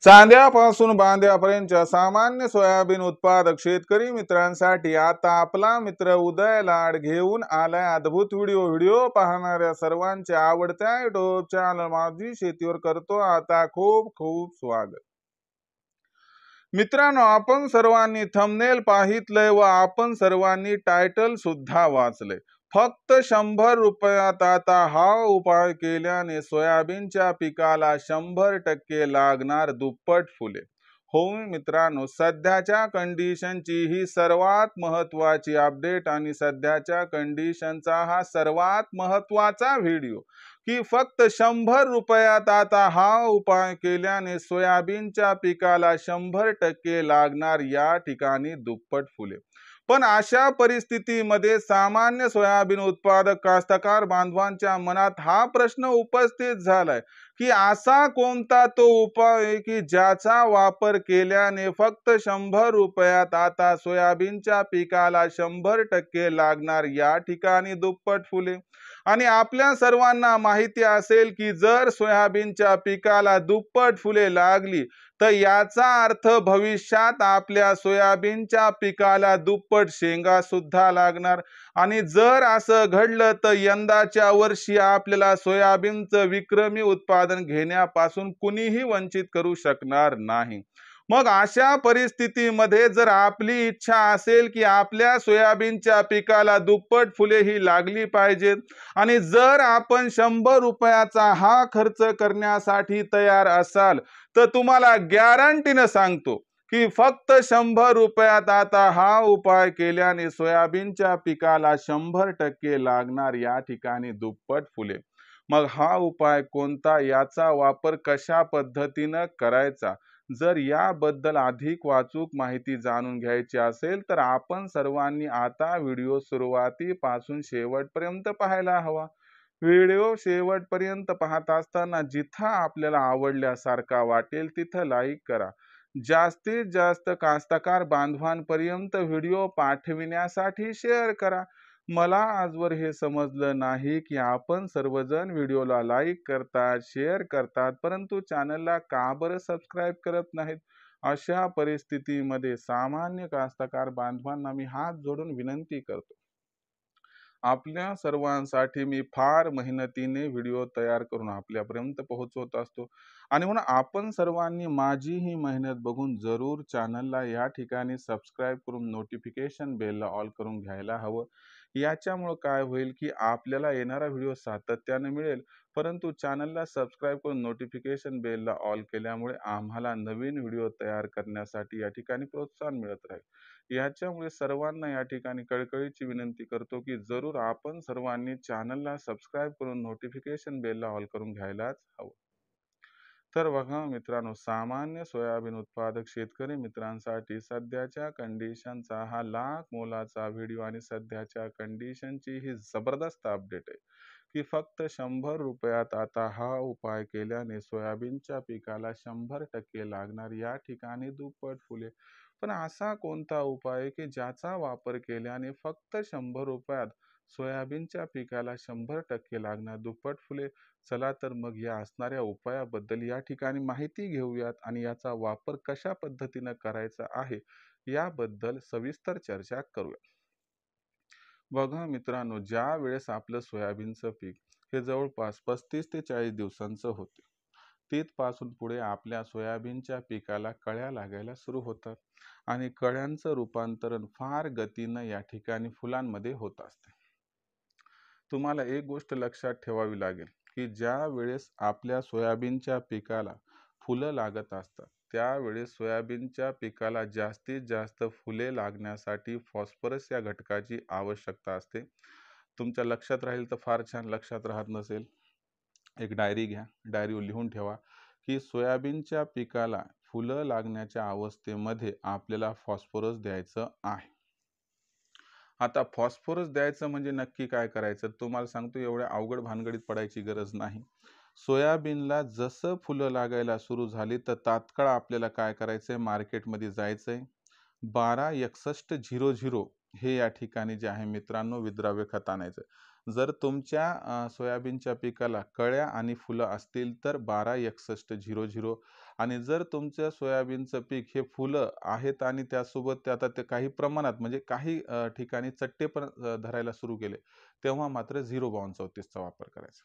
चांद्यापासून बांद्यापर्यंतच्या सामान्य सोयाबीन उत्पादक शेतकरी मित्रांसाठी आता आपला मित्र उदय लाड घेऊन आलाय अद्भुत व्हिडिओ पाहणाऱ्या सर्वांच्या आवडत्या युट्यूब चॅनल माझी शेतीवर करतो आता खूप खूप स्वागत। मित्रांनो, आपण सर्वांनी थंबनेल पाहितलंय व आपण सर्वांनी टायटल सुद्धा वाचले। फक्त 100 रुपयात आता हा उपाय केल्याने सोयाबीनच्या पिकाला 100% लागणार दुप्पट फुले। हो मित्रांनो, सध्याच्या कंडिशनची ही सर्वात महत्त्वाची अपडेट आणि सध्याच्या कंडिशनचा हा सर्वात महत्त्वाचा व्हिडिओ की फक्त 100 रुपयात आता हा उपाय केल्याने सोयाबीनच्या पिकाला 100% लागणार या ठिकाणी दुप्पट फुले। पण अशा परिस्थितीमध्ये सामान्य सोयाबीन उत्पादक कास्तकार बांधवांच्या मनात हा प्रश्न उपस्थित झालाय की असा कोणता तो उपाय आहे की ज्याचा वापर केल्याने फक्त 100 रुपयात आता सोयाबीनच्या पिकाला 100% लागणार या ठिकाणी दुप्पट फुले। आणि आपल्या सर्वांना माहिती असेल की जर सोयाबीनच्या पिकाला दुप्पट फुले लागली तर याचा अर्थ भविष्यात आपल्या सोयाबीनच्या पिकाला दुप्पट शेंगा सुद्धा लागणार। आणि जर असं घडलं तर यंदाच्या वर्षी आपल्याला सोयाबीनचं विक्रमी उत्पादन घेण्यापासून कुणीही वंचित करू शकणार नाही। मग अशा परिस्थितीमध्ये जर आपली इच्छा असेल की आपल्या सोयाबीनच्या पिकाला दुप्पट फुले ही लागली पाहिजेत आणि जर आपण 100 रुपयाचा हा खर्च करण्यासाठी तयार असाल तर तुम्हाला गॅरंटीनं सांगतो की फक्त 100 रुपयात आता हा उपाय केल्याने सोयाबीनच्या पिकाला 100% लागणार या ठिकाणी दुप्पट फुले। मग हा उपाय कोणता, याचा वापर कशा पद्धतीनं करायचा, जर याबद्दल अधिक वाचूक माहिती जाणून घ्यायची असेल तर आपण सर्वांनी आता व्हिडिओ सुरुवातीपासून शेवटपर्यंत पाहायला हवा। व्हिडिओ शेवटपर्यंत पाहत असताना जिथं आपल्याला आवडल्यासारखा वाटेल तिथं लाईक करा। जास्तीत जास्त कास्तकार बांधवांपर्यंत व्हिडिओ पाठविण्यासाठी शेअर करा। मला आजवर हे समजलं नाही की आपण सर्वजण व्हिडिओला लाईक करतात, शेअर करतात, परंतु चॅनलला का बरं सबस्क्राईब करत नाहीत। अशा परिस्थितीमध्ये सामान्य कास्तकार बांधवांना मी हात जोडून विनंती करतो, आपल्या सर्वांसाठी मी फार मेहनतीने व्हिडिओ तयार करून आपल्यापर्यंत पोहोचवत असतो आणि म्हणून आपण सर्वांनी माझी ही मेहनत बघून जरूर चॅनलला या ठिकाणी सबस्क्राईब करून नोटिफिकेशन बेलला ऑल करून घ्यायला हवं। याच्यामुळे काय होईल की आपल्याला येणारा व्हिडिओ सातत्याने मिळेल, परंतु चॅनलला सबस्क्राईब करून नोटिफिकेशन बेलला ऑल केल्यामुळे आम्हाला नवीन व्हिडिओ तयार करण्यासाठी या ठिकाणी प्रोत्साहन मिळत राहील। याच्यामुळे सर्वांना या ठिकाणी कळकळीची विनंती करतो की जरूर आपण सर्वांनी चॅनलला सबस्क्राईब करून नोटिफिकेशन बेलला ऑल करून घ्यायलाच हवं। तर बघा मित्रांनो, सामान्य सोयाबीन उत्पादक शेतकरी मित्रांसाठी सध्याच्या कंडिशनचा हा लाख मोलाचा व्हिडिओ आणि सध्याच्या कंडिशनची ही जबरदस्त अपडेट आहे की फक्त 100 रुपयात आता हा उपाय केल्याने सोयाबीनच्या पिकाला 100% लागणार या ठिकाणी दुप्पट फुले। पण असा कोणता उपाय आहे की ज्याचा वापर केल्याने फक्त 100 रुपयात सोयाबीनच्या पिकाला 100% लागणार दुप्पट फुले। चला तर मग या असणाऱ्या उपायाबद्दल या ठिकाणी माहिती घेऊयात आणि याचा वापर कशा पद्धतीने करायचा आहे याबद्दल सविस्तर चर्चा करूया। बघा मित्रांनो, ज्या वेळेस आपलं सोयाबीनचं पीक हे जवळपास 35 ते 40 दिवसांचं होते, तिथपासून पुढे आपल्या सोयाबीनच्या पिकाला कळ्या लागायला सुरू होतात आणि कळ्यांचं रूपांतरण फार गतीनं या ठिकाणी फुलांमध्ये होत असते। तुम्हाला एक गोष्ट लक्षात ठेवावी लागेल की ज्या वेळेस आपल्या सोयाबीनच्या पिकाला फुलं लागत असतात त्यावेळेस सोयाबीनच्या पिकाला जास्तीत जास्त फुले लागण्यासाठी फॉस्फरस या घटकाची आवश्यकता असते। तुमच्या लक्षात राहील तर फार छान, लक्षात राहत नसेल एक डायरी घ्या, डायरीवर लिहून ठेवा की सोयाबीनच्या पिकाला फुलं लागण्याच्या अवस्थेमध्ये आपल्याला फॉस्फरस द्यायचं आहे। आता फॉस्फरस द्यायचं म्हणजे नक्की काय करायचं तुम्हाला सांगतो, एवढ्या अवघड भानगडीत पडायची गरज नाही। सोयाबीनला जसं फुलं लागायला सुरू झाली तर तात्काळ आपल्याला काय करायचंय, मार्केटमध्ये जायचंय, 126100 हे या ठिकाणी जे आहे मित्रांनो विद्राव्य खत आणायचं। जर तुमच्या सोयाबीनच्या पिकाला कळ्या आणि फुलं असतील तर 126100 आणि जर तुमच्या सोयाबीनचं पीक हे फुलं आहेत आणि त्यासोबत ते आता ते काही प्रमाणात म्हणजे काही ठिकाणी चट्टे पण धरायला सुरू केले, तेव्हा मात्र 0 बावन्न 34चा वापर करायचा.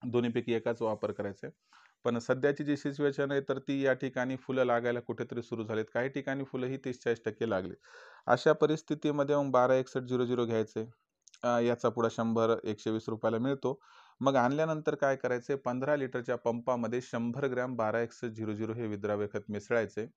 दोन्हीपैकी एकाच वापर करायचा आहे. पण सध्याची जी सिच्युएशन आहे तर ती या ठिकाणी फुलं लागायला कुठेतरी सुरू झालीत. काही ठिकाणी फुलंही 30-40% लागली. अशा परिस्थितीमध्ये मग 126100 घ्यायचे. याचा पुडा 100-120 रुपयाला मिळतो. मग आणल्यानंतर काय करायचे, 15 लिटरच्या पंपामध्ये 100 ग्रॅम 126100 हे विद्राव्य खत मिसळायचे.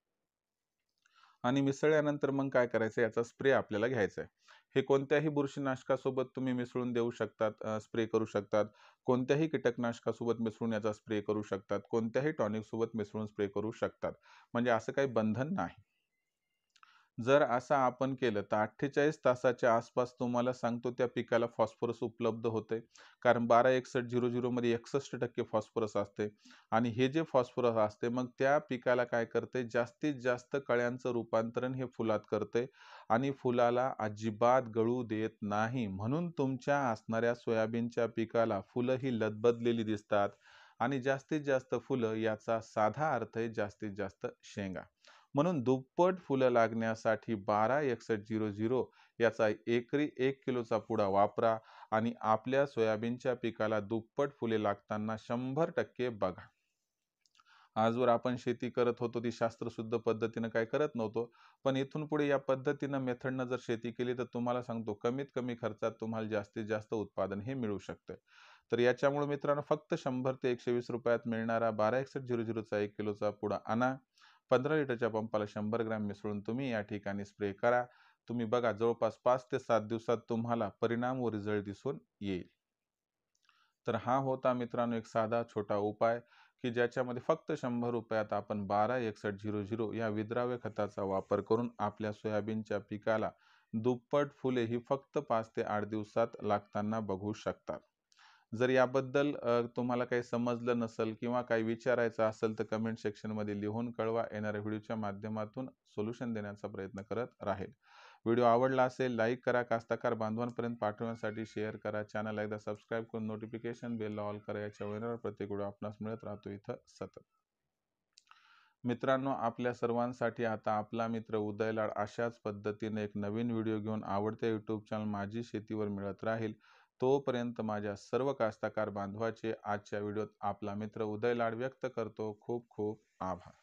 आणि मिसळल्यानंतर मग काय करायचं, याचा स्प्रे आपल्याला घ्यायचा आहे. हे कोणत्याही बुरशीनाशकासोबत तुम्ही मिसळून देऊ शकतात, स्प्रे करू शकतात. कोणत्याही कीटकनाशकासोबत मिसळून याचा स्प्रे करू शकतात. कोणत्याही टॉनिकसोबत मिसळून स्प्रे करू शकतात. म्हणजे असं काही बंधन नाही. जर असं आपण केलं तर 48 तासाच्या आसपास तुम्हाला सांगतो त्या पिकाला फॉस्फरस उपलब्ध होते. कारण 126100 मध्ये 61% फॉस्फरस असते आणि हे जे फॉस्फरस असते मग त्या पिकाला काय करते, जास्तीत जास्त कळ्यांचं रूपांतरण हे फुलात करते आणि फुलाला अजिबात गळू देत नाही. म्हणून तुमच्या असणाऱ्या सोयाबीनच्या पिकाला फुलं ही लदबदलेली दिसतात आणि जास्तीत जास्त फुलं, याचा साधा अर्थ आहे जास्तीत जास्त शेंगा. म्हणून दुप्पट फुलं लागण्यासाठी 126100 याचा एकरी 1 किलोचा पुडा वापरा आणि आपल्या सोयाबीनच्या पिकाला दुप्पट फुले लागताना 100% बघा. आजवर आपण शेती करत होतो ती शास्त्रशुद्ध पद्धतीनं काय करत नव्हतो. पण इथून पुढे या पद्धतीनं मेथडनं जर शेती केली तर तुम्हाला सांगतो कमीत कमी खर्चात तुम्हाला जास्तीत जास्त उत्पादन हे मिळू शकतं. तर याच्यामुळे मित्रांनो फक्त 100 ते 120 रुपयात मिळणारा 126100चा 1 किलोचा पुडा आणा. 15 लिटरच्या पंपाला 100 ग्रॅम मिसळून तुम्ही या ठिकाणी स्प्रे करा. तुम्ही बघा जवळपास 5 ते 7 दिवसात तुम्हाला परिणाम व रिझल्ट दिसून येईल. तर हा होता मित्रांनो एक साधा छोटा उपाय की ज्याच्यामध्ये फक्त 100 रुपयात आपण 126100 या विद्राव्य खताचा वापर करून आपल्या सोयाबीनच्या पिकाला दुप्पट फुले ही फक्त 5 ते 8 दिवसात लागताना बघू शकतात. जर याबद्दल तुम्हाला काही समजलं नसेल किंवा काही विचारायचं असेल तर कमेंट सेक्शनमध्ये लिहून कळवा. येणाऱ्या व्हिडिओच्या माध्यमातून सोल्युशन देण्याचा प्रयत्न करत राहील. व्हिडिओ आवडला असेल लाईक करा, कास्तकार बांधवांपर्यंत पाठवण्यासाठी शेअर करा, चॅनल एकदा सबस्क्राईब करून नोटिफिकेशन बेल ऑल करा. याच्या येणारा प्रत्येक व्हिडिओ आपणास मिळत राहतो इथं सतत. मित्रांनो आपल्या सर्वांसाठी आता आपला मित्र उदय लाड अशाच पद्धतीने एक नवीन व्हिडिओ घेऊन आवडत्या यूट्यूब चॅनल माझी शेतीवर मिळत राहील. तोपर्यंत माझ्या सर्व कास्तकार बांधवाचे आजच्या व्हिडिओत आपला मित्र उदय लाड व्यक्त करतो. खूप खूप आभार.